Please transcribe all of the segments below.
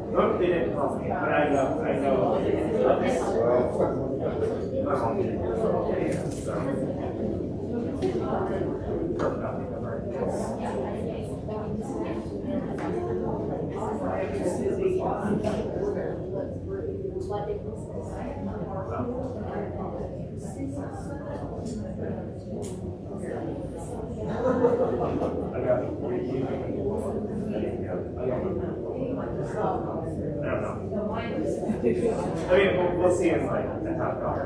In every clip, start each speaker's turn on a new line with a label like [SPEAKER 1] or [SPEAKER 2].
[SPEAKER 1] Nope, they didn't call me, but I know. I got it. I don't know. I mean, we'll see in like the half hour.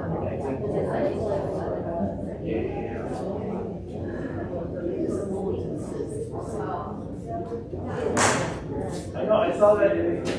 [SPEAKER 1] Yeah. I know, I saw that in the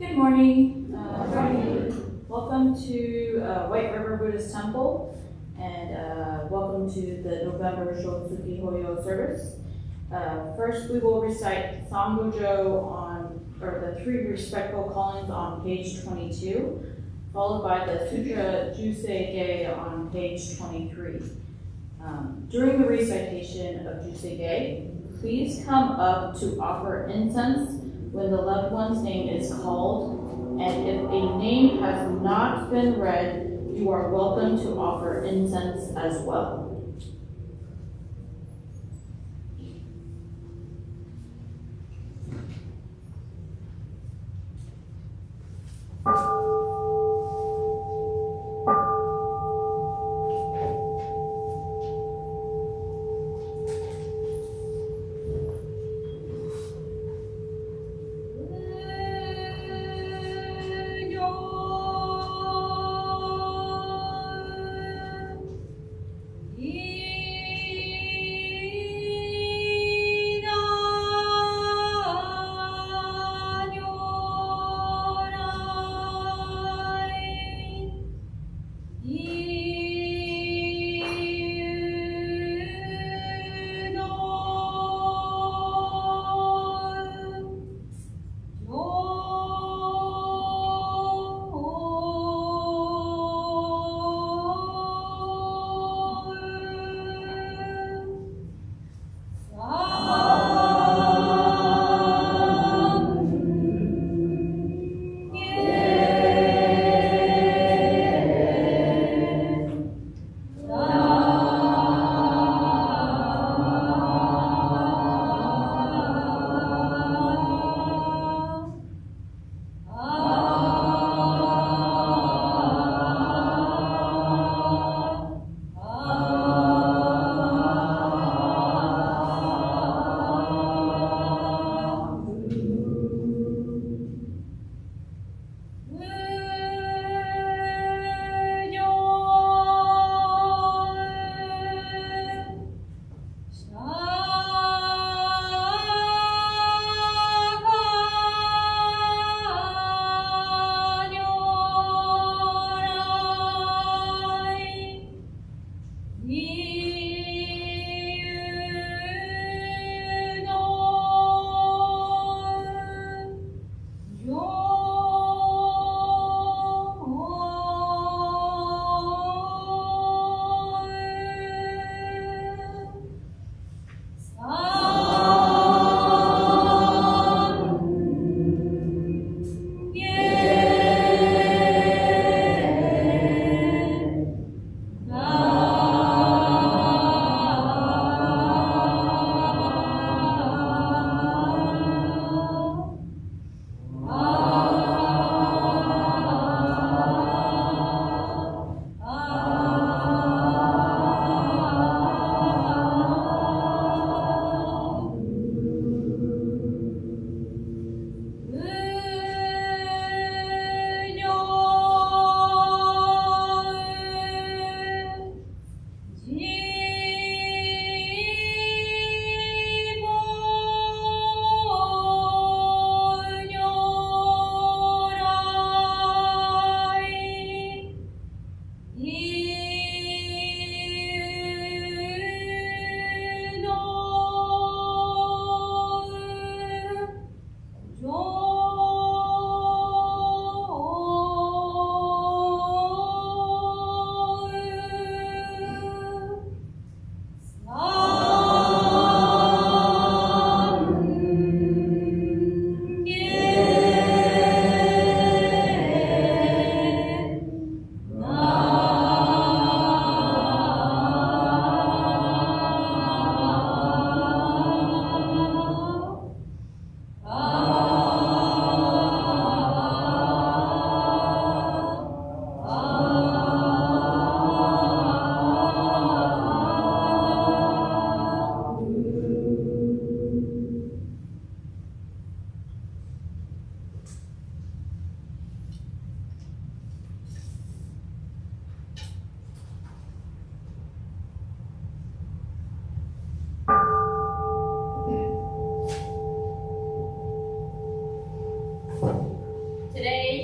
[SPEAKER 2] Good morning. Welcome to White River Buddhist Temple, and welcome to the November Shotsuki Hoyo service. First, we will recite Sangojo or the three respectful callings on page 22, followed by the Sutra Jusei-ge on page 23. During the recitation of Jusei-ge, please come up to offer incense when the loved one's name is called, and if a name has not been read, you are welcome to offer incense as well.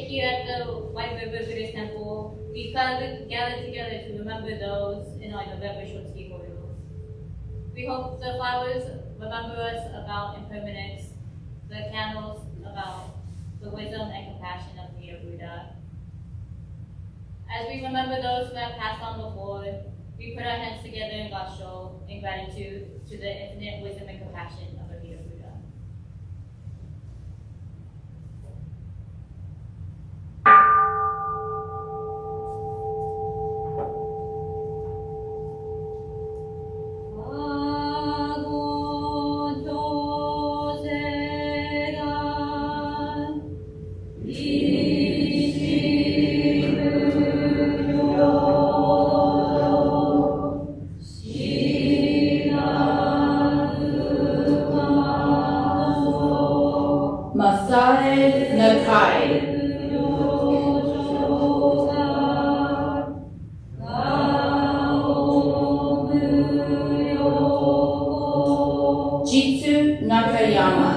[SPEAKER 3] here at the White River Buddhist Temple, we gather together to remember those in our November Shotsuki Hoyo. We hope the flowers remember us about impermanence, the candles about the wisdom and compassion of the Buddha. As we remember those who have passed on before, we put our hands together in Gassho in gratitude to the infinite wisdom and compassion of the Buddha.
[SPEAKER 2] Masae Nakai. Jitsu Nakayama.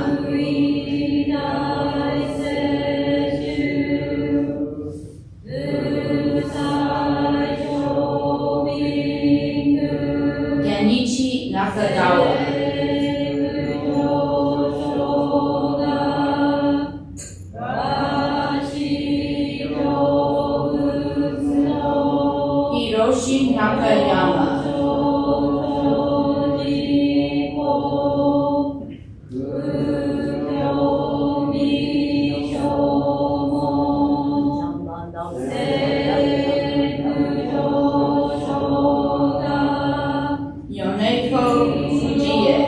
[SPEAKER 2] Genichi Nakagawa. Hiroshi Nakayama. Yoneko Fujie.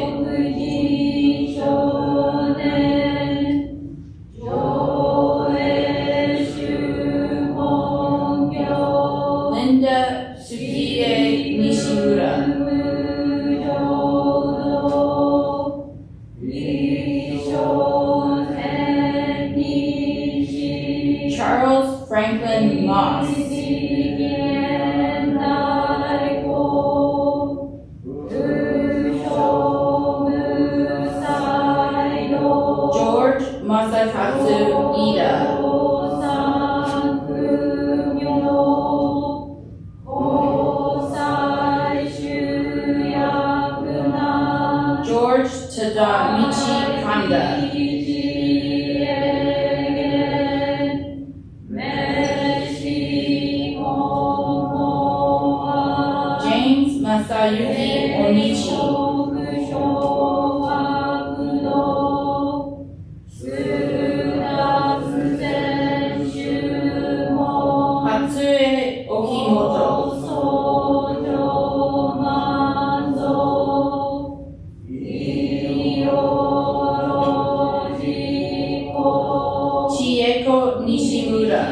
[SPEAKER 2] Linda Sukie Nishimura. Charles Franklin Moss. George Masakatsu Ida. George Tadamichi Kanda. James Masayuki Onichi. Hatsue Okimoto. Chieko Nishimura.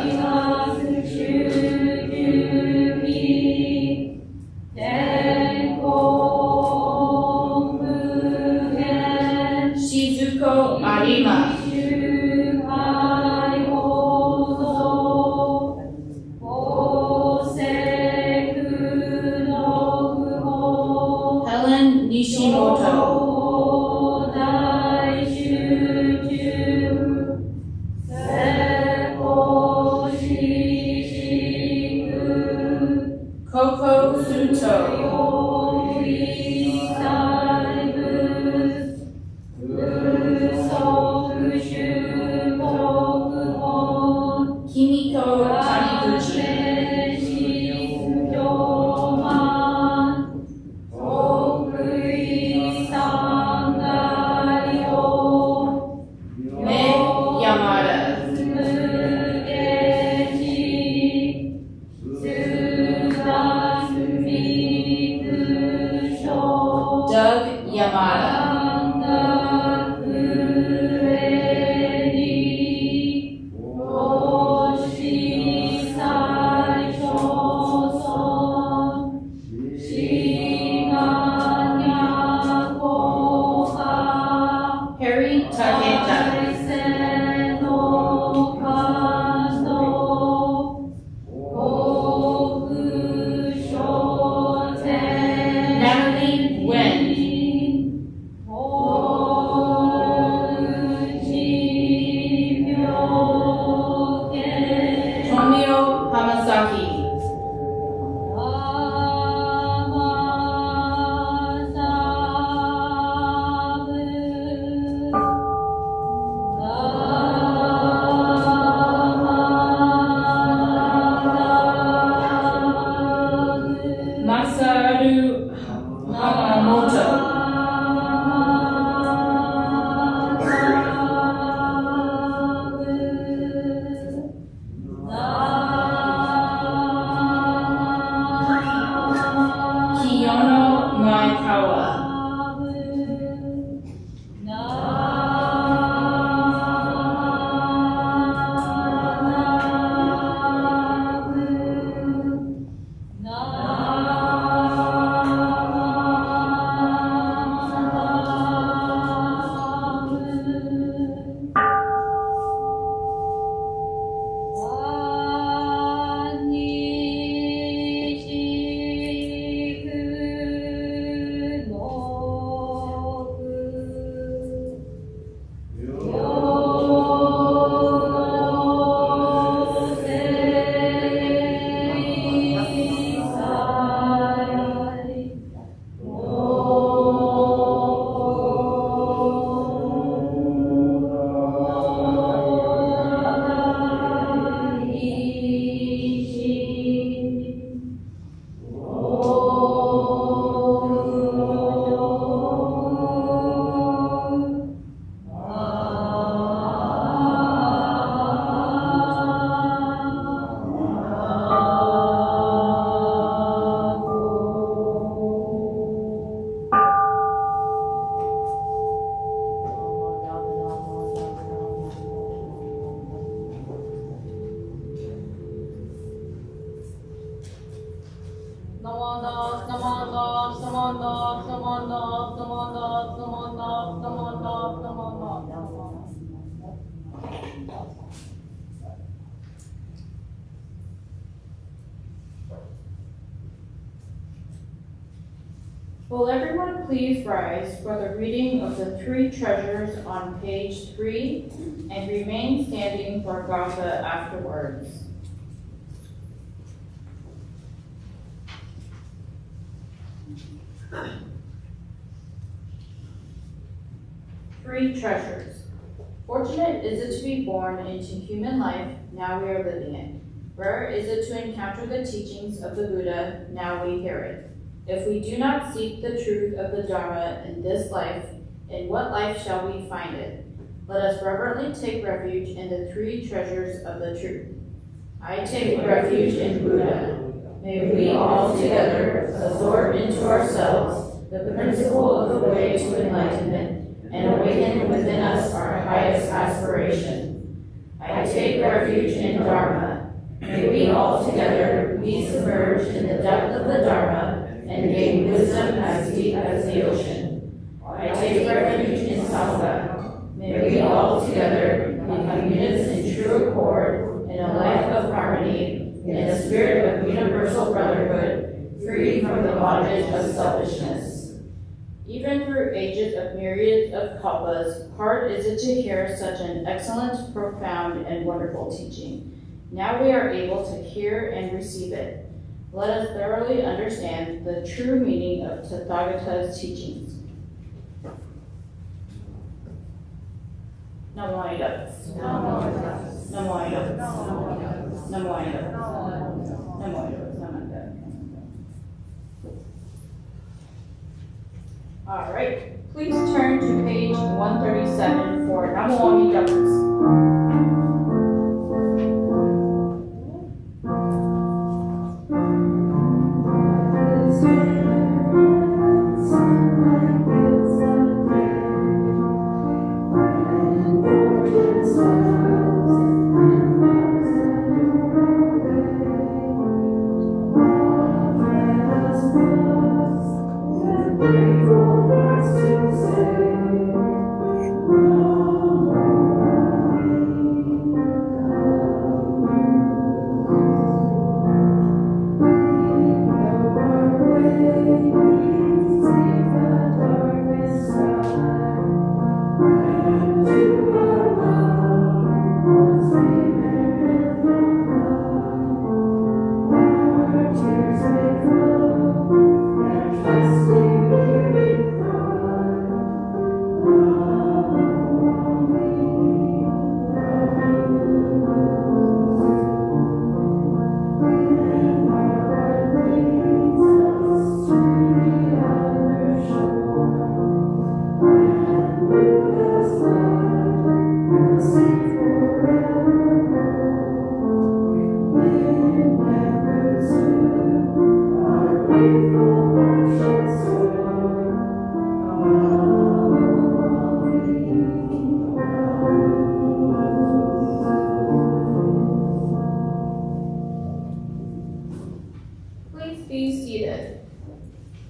[SPEAKER 2] Shizuko Arima. Helen Nishimoto. Koko Suto. Kimiko Taniguchi. Meg Yamada. Doug Yamada. Will everyone please rise for the reading of the three treasures on page 3 and remain standing for Gaza afterwards. Three treasures. Fortunate is it to be born into human life, now we are living it. Rare is it to encounter the teachings of the Buddha, now we hear it. If we do not seek the truth of the Dharma in this life, in what life shall we find it? Let us reverently take refuge in the three treasures of the truth. I take refuge in Buddha. May we all together absorb into ourselves the principle of the way to enlightenment and awaken within us our highest aspiration. I take refuge in Dharma. May we all together be submerged in the depth of the Dharma and gain wisdom as deep as the ocean. I take refuge in Sangha. May we all together become units in true accord, in a life of harmony, in a spirit of universal brotherhood, free from the bondage of selfishness. Even through ages of myriads of kalpas, hard is it to hear such an excellent, profound, and wonderful teaching. Now we are able to hear and receive it. Let us thoroughly understand the true meaning of Tathagata's teachings. Namo Buddhaya. Namo Buddhaya. Namo Buddhaya. Namo Buddhaya. Namo Buddhaya. All right, please turn to page 137 for Namo Buddhaya.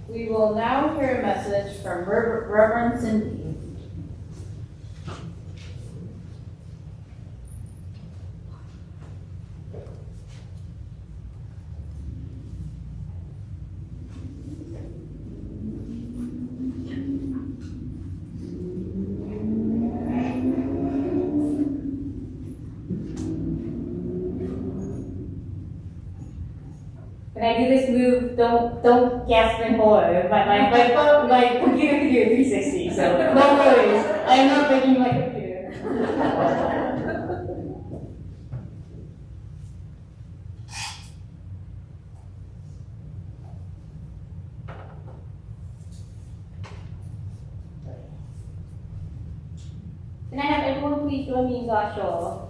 [SPEAKER 2] We will now hear a message from Reverend Cindy.
[SPEAKER 4] When I do this move, don't gasp in horror. My computer can do a 360, so no worries. I am not breaking my computer. Can I have everyone please join me in Gasho?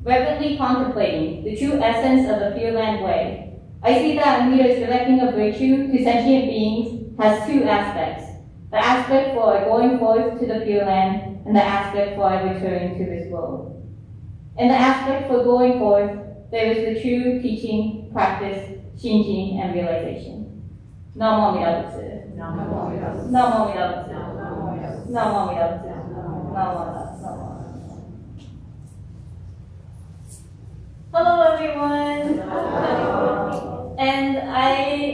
[SPEAKER 4] Reverently contemplating the true essence of the Pure Land Way, I see that Amita's directing of virtue to sentient beings has two aspects. The aspect for going forth to the Pure Land and the aspect for returning to this world. In the aspect for going forth, there is the true teaching, practice, shinjin, and realization. Namo Amida Butsu. Namo Amida Butsu. Namo Amida Butsu. Namo Amida Butsu. Namo Amida Butsu. Hello everyone. Hello. And I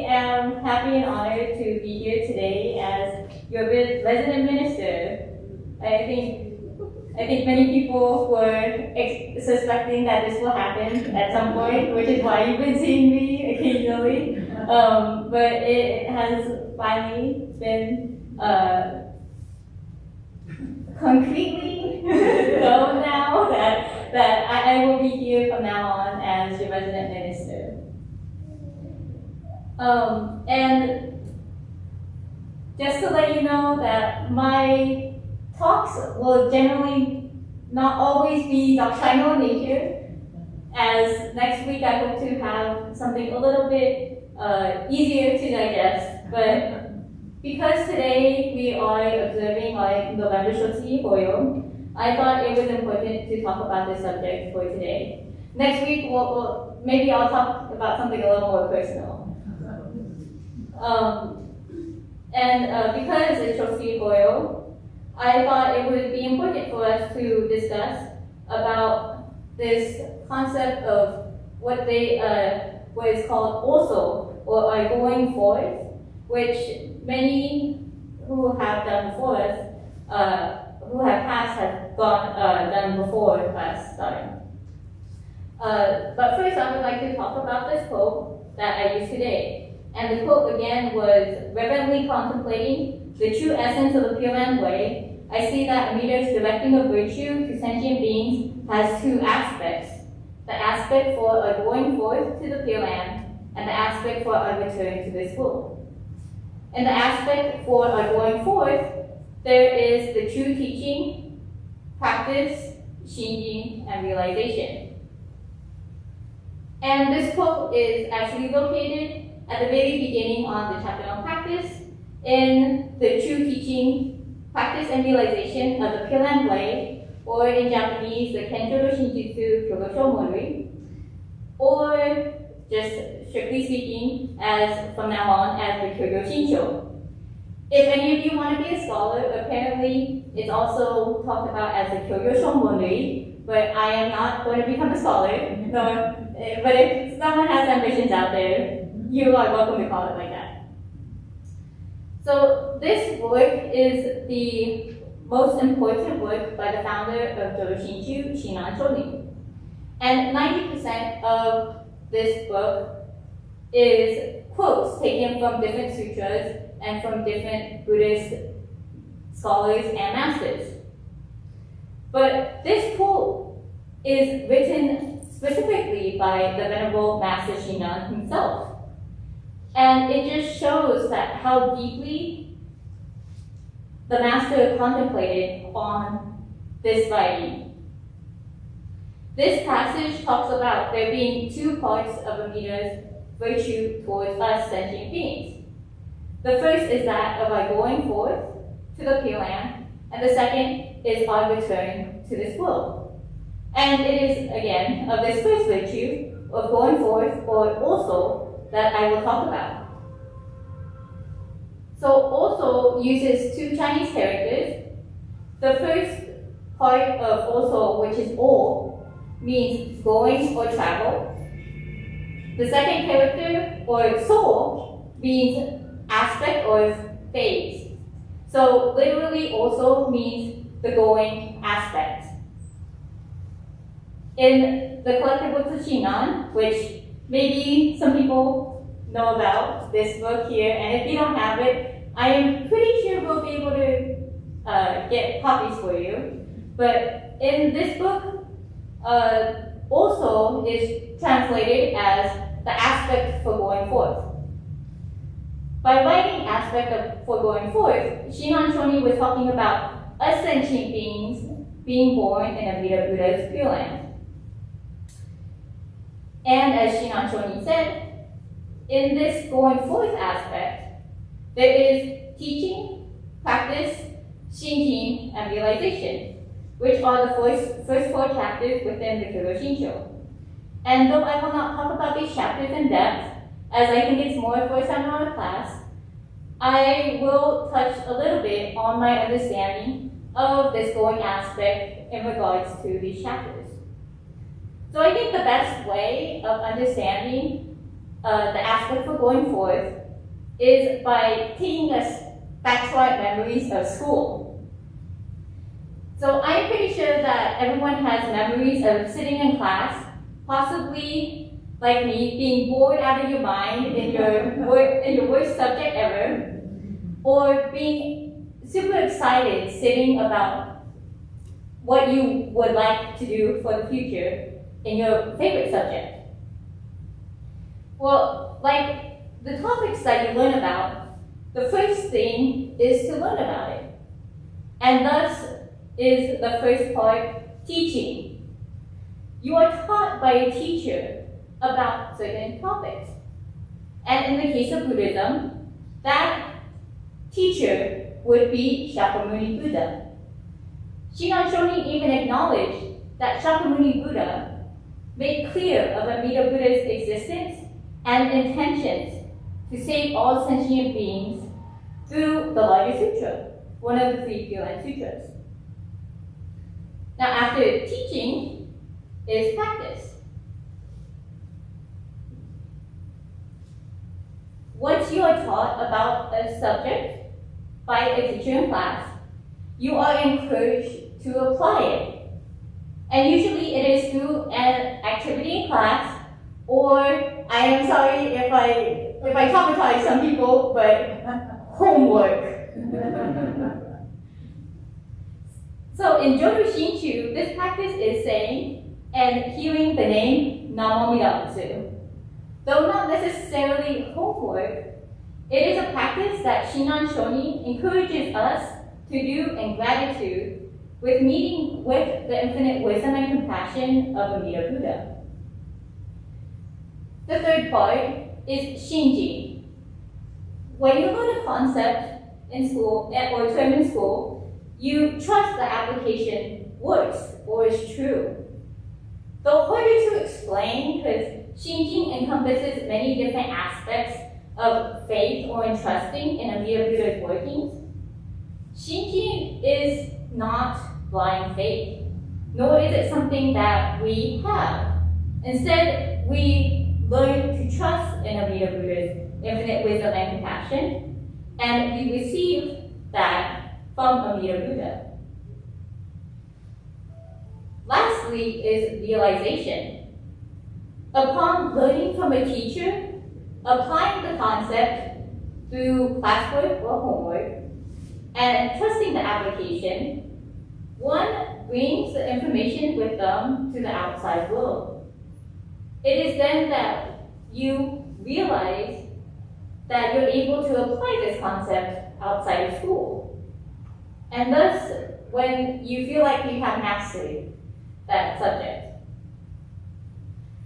[SPEAKER 4] am happy and honored to be here today as your resident minister. I think many people were suspecting that this will happen at some point, which is why you've been seeing me occasionally. But it has finally been concretely known now that I will be here from now on as your resident minister. And just to let you know that my talks will generally not always be doctrinal in nature, as next week I hope to have something a little bit easier to digest. But because today we are observing November Shotsuki Hoyo, I thought it was important to talk about this subject for today. Next week, maybe I'll talk about something a little more personal. Because it's Shotsuki Hoyo, I thought it would be important for us to discuss about this concept of what is called also, or going forth, which many who have done before us, who have passed, have done before us starting. But first, I would like to talk about this quote that I used today. And the quote again was, reverently contemplating the true essence of the Pure Land Way, I see that Amita's directing of virtue to sentient beings has two aspects. The aspect for a going forth to the Pure Land, and the aspect for a return to this world. In the aspect for a going forth, there is the true teaching, practice, shinjin, and realization. And this quote is actually located at the very beginning on the chapter on practice in the true teaching, practice, and realization of the Pure Land Way, or in Japanese, the Kenjō Shinjutsu Kyogosho Monri, or just strictly speaking, as from now on, as the Kyogyo Shinsho. If any of you want to be a scholar, apparently it's also talked about as the Kyogyo Shonmonri, but I am not going to become a scholar. No, but if someone has ambitions out there, you are welcome to call it like that. So this work is the most important work by the founder of Jodo Shinshu, Shinan Shonin. And 90% of this book is quotes taken from different sutras and from different Buddhist scholars and masters. But this quote is written specifically by the Venerable Master Shinan himself. And it just shows that how deeply the master contemplated on this writing. This passage talks about there being two parts of Amita's virtue towards us sentient beings. The first is that of our going forth to the Pure Land, and the second is our return to this world. And it is, again, of this first virtue of going forth, or also, that I will talk about. So also uses two Chinese characters. The first part of also, which is o, means going or travel. The second character, or so, means aspect or phase. So literally also means the going aspect. In the collected books of Shinan, which maybe some people know about this book here, and if you don't have it, I am pretty sure we'll be able to get copies for you. But in this book, also is translated as the aspect for going forth. By writing aspect for going forth, Shinan Shonin was talking about us sentient beings being born in Amida Buddha's Pure Land. And as Shinan Shonin said, in this going forth aspect, there is teaching, practice, shinjin, and realization, which are the first 4 chapters within the Kyoto Shincho. And though I will not talk about these chapters in depth, as I think it's more for a seminar class, I will touch a little bit on my understanding of this going aspect in regards to these chapters. So I think the best way of understanding the aspect for going forth is by taking us back to our memories of school. So I'm pretty sure that everyone has memories of sitting in class, possibly like me, being bored out of your mind in your worst subject ever, or being super excited sitting about what you would like to do for the future in your favorite subject. Well, like the topics that you learn about, the first thing is to learn about it. And thus is the first part, teaching. You are taught by a teacher about certain topics. And in the case of Buddhism, that teacher would be Shakyamuni Buddha. Shinran Shonin even acknowledged that Shakyamuni Buddha made clear of Amida Buddha's existence and intentions to save all sentient beings through the larger sutra, one of the 3 Pure Land Sutras. Now, after teaching is practice. Once you are taught about a subject by a teacher in class, you are encouraged to apply it. And usually it is through an activity in class, or I am sorry if I traumatize some people, but homework. So in Jodo Shinchu, this practice is saying and hearing the name Namo Midabutsu. Though not necessarily homework, it is a practice that Shinran Shonin encourages us to do in gratitude with meeting with the infinite wisdom and compassion of Amida Buddha. The third part is Shinji. When you learn a concept in school or a term in school, you trust the application works or is true. Though harder to explain because Shinji encompasses many different aspects of faith or entrusting in Amida Buddha's workings, Shinji is not blind faith, nor is it something that we have. Instead, we learn to trust in Amida Buddha's infinite wisdom and compassion, and we receive that from Amida Buddha. Lastly is realization. Upon learning from a teacher, applying the concept through classwork or homework, and trusting the application, one brings the information with them to the outside world. It is then that you realize that you're able to apply this concept outside of school. And thus, when you feel like you have mastered that subject.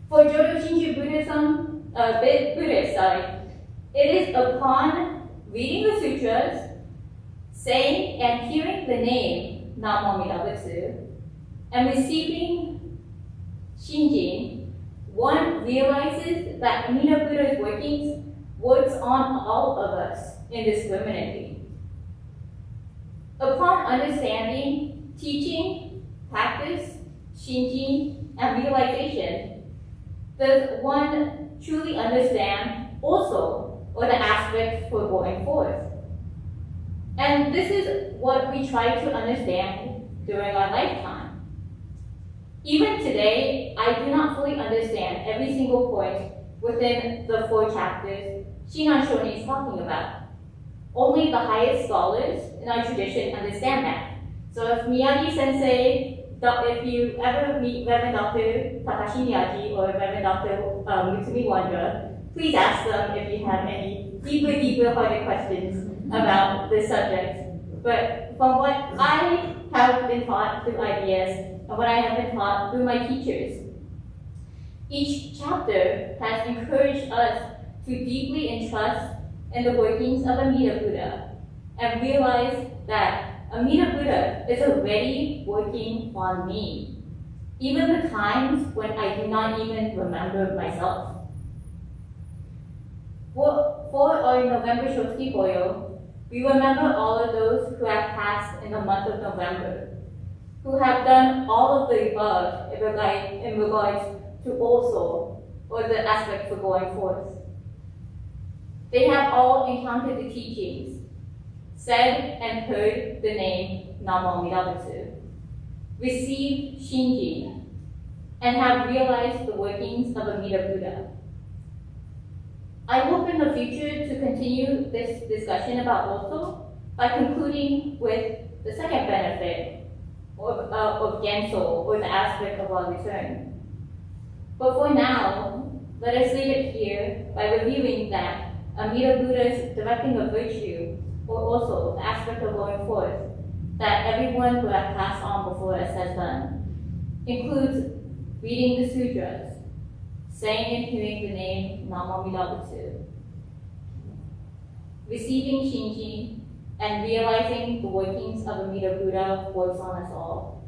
[SPEAKER 4] For Jodo Shinju Buddhism, it is upon reading the sutras, saying and hearing the name Namo Midabutsu, and receiving Shinjin, one realizes that Amida Buddha's workings works on all of us indiscriminately. Upon understanding, teaching, practice, Shinjin, and realization, does one truly understand also what the aspects for going forth. And this is what we try to understand during our lifetime. Even today, I do not fully understand every single point within the 4 chapters Shinran Shonin is talking about. Only the highest scholars in our tradition understand that. So if Miyagi-sensei, if you ever meet Reverend Dr. Takashi Miyagi or Reverend Dr. Mutsumi Wandra, please ask them if you have any deeper harder questions about this subject. But from what I have been taught through IBS and what I have been taught through my teachers, each chapter has encouraged us to deeply entrust in the workings of Amida Buddha and realize that Amida Buddha is already working on me, even the times when I do not even remember myself. For our November Shotsuki Hoyo, we remember all of those who have passed in the month of November, who have done all of the above in regards to also, or the aspect for going forth. They have all encountered the teachings, said and heard the name Namo Amida Butsu, received Shinjin, and have realized the workings of Amida Buddha. I hope in the future to continue this discussion about Oso by concluding with the second benefit of Genso, or the aspect of our return. But for now, let us leave it here by reviewing that Amida Buddha's directing of virtue, or also the aspect of going forth, that everyone who has passed on before us has done, includes reading the sutras, saying and hearing the name Namo Amida Butsu, receiving Shinjin, and realizing the workings of Amida Buddha works on us all.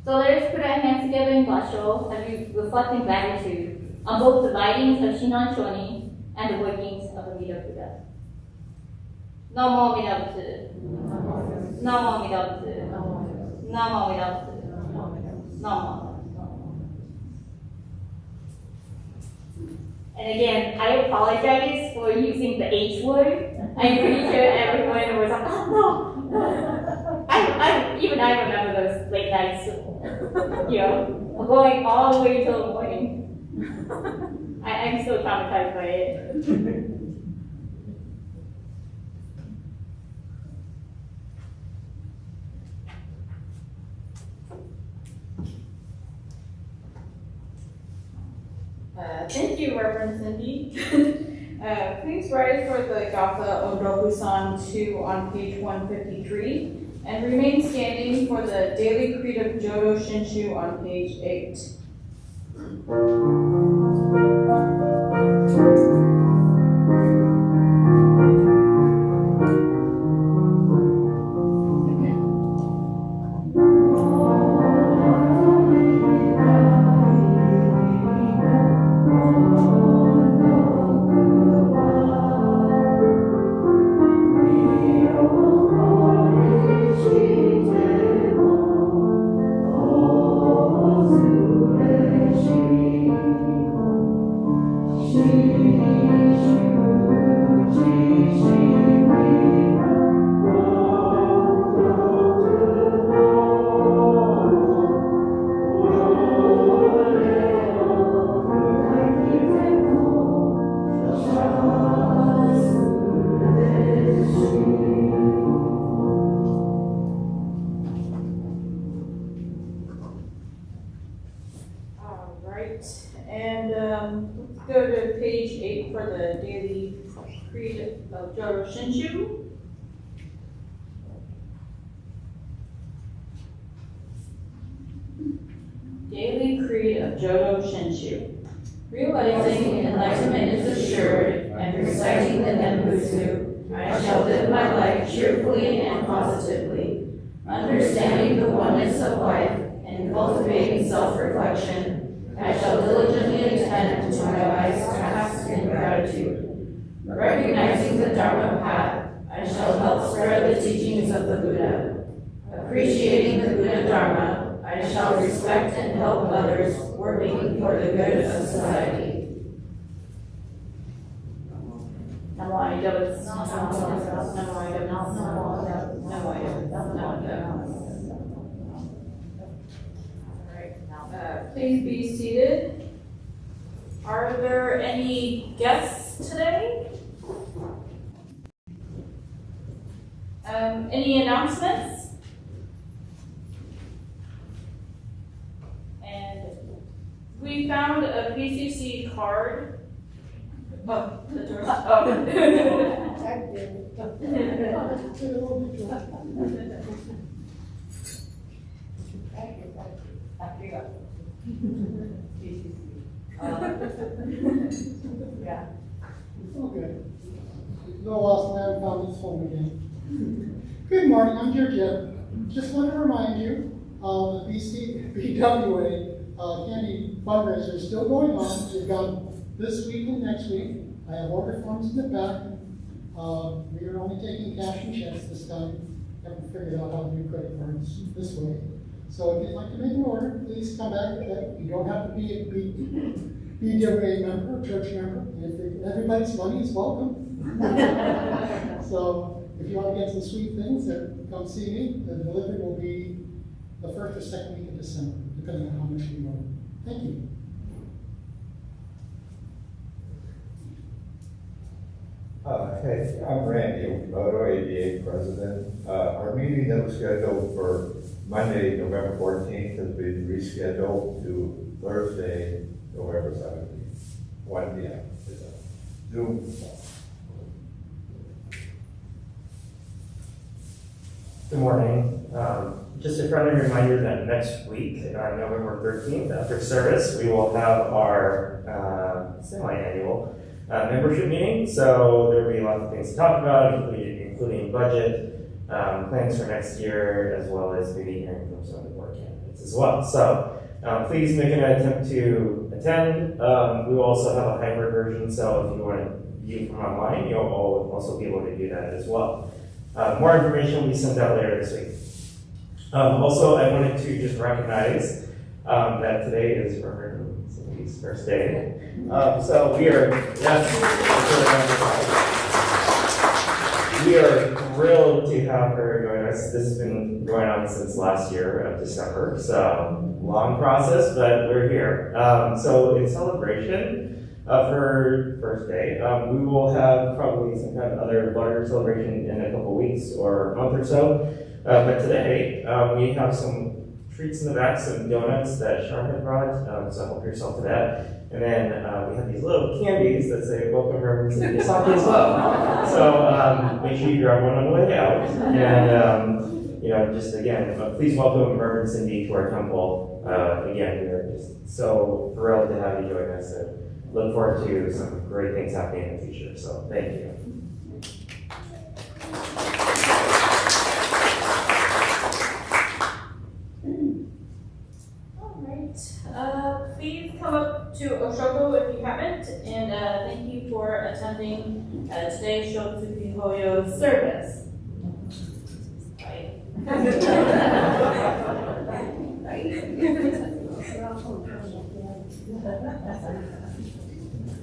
[SPEAKER 4] So let us put our hands together in Basho as we reflect in gratitude on both the writings of Shinan Shoni and the workings of Amida Buddha. Namo Amida Butsu. Namo Amida Butsu. Namo Amida Butsu. Namo. And again, I apologize for using the H word. I'm pretty sure everyone was like, oh no. I remember those late nights, going all the way till the morning. I'm still traumatized by it.
[SPEAKER 2] Thank you, Reverend Cindy. Please rise for the Gatha Odoku-san 2 on page 153, and remain standing for the Daily Creed of Jodo Shinshu on page 8. Go to page 8 for the Daily Creed of Jodo Shinshu. Daily Creed of Jodo Shinshu. Realizing enlightenment is assured and reciting the Nembutsu, I shall live my life cheerfully and positively, understanding the oneness of life and cultivating self-reflection. I shall diligently attend to my life's tasks in gratitude. Recognizing the Dharma path, I shall help spread the teachings of the Buddha. Appreciating the Buddha Dharma, I shall respect and help others working for the good of society. Namo Amida Butsu. Namo Amida Butsu. Namo Amida Butsu. Please be seated. Are there any guests today? Any announcements? And we found a PCC card. Oh, the door. Oh. Yeah.
[SPEAKER 5] The lost man found his home again. Good morning, I'm Georgette. Just want to remind you, the BWA candy fundraiser is still going on. We've got this week and next week. I have order forms in the back. We are only taking cash and checks this time. Haven't figured out how to do credit cards this way. So if you'd like to make an order, please come back. You don't have to be a BWA member, church member. Everybody's money is welcome. So if you want to get some sweet things, then come see me. The delivery will be the first or second week of December, depending on how much you order. Thank you.
[SPEAKER 6] Hey, I'm Randy Okamoto, ADA president. Our meeting that was scheduled for Monday, November 14th has been rescheduled to Thursday, November 17th, 1 p.m. It's a Zoom call.
[SPEAKER 7] Good morning. Just a friendly reminder that next week, on November 13th, after service, we will have our semi-annual membership meeting. So there will be lots of things to talk about, including budget, plans for next year, as well as maybe hearing from some of the board candidates as well. So please make an attempt to attend. We will also have a hybrid version, so if you want to view from online, you'll also be able to do that as well. More information will be sent out later this week. Also, I wanted to just recognize that today is Reverend Cindy's first day. So we are thrilled to have her join us. This has been going on since last year of December, so long process, but we're here. So in celebration of her first day, we will have probably some kind of other larger celebration in a couple weeks or a month or so. But today, we have some treats in the back, some donuts that Sharon had brought, so help yourself to that. And then we have these little candies that say, welcome Reverend Cindy Saki as well. So make sure you grab one on the way out. And, just again, please welcome Reverend Cindy to our temple. Again, we are just so thrilled to have you join us and look forward to some great things happening in the future. So thank you.
[SPEAKER 2] Please come up to Oshogo if you haven't, and thank you for attending today's Shotsuki Hoyo service. Bye.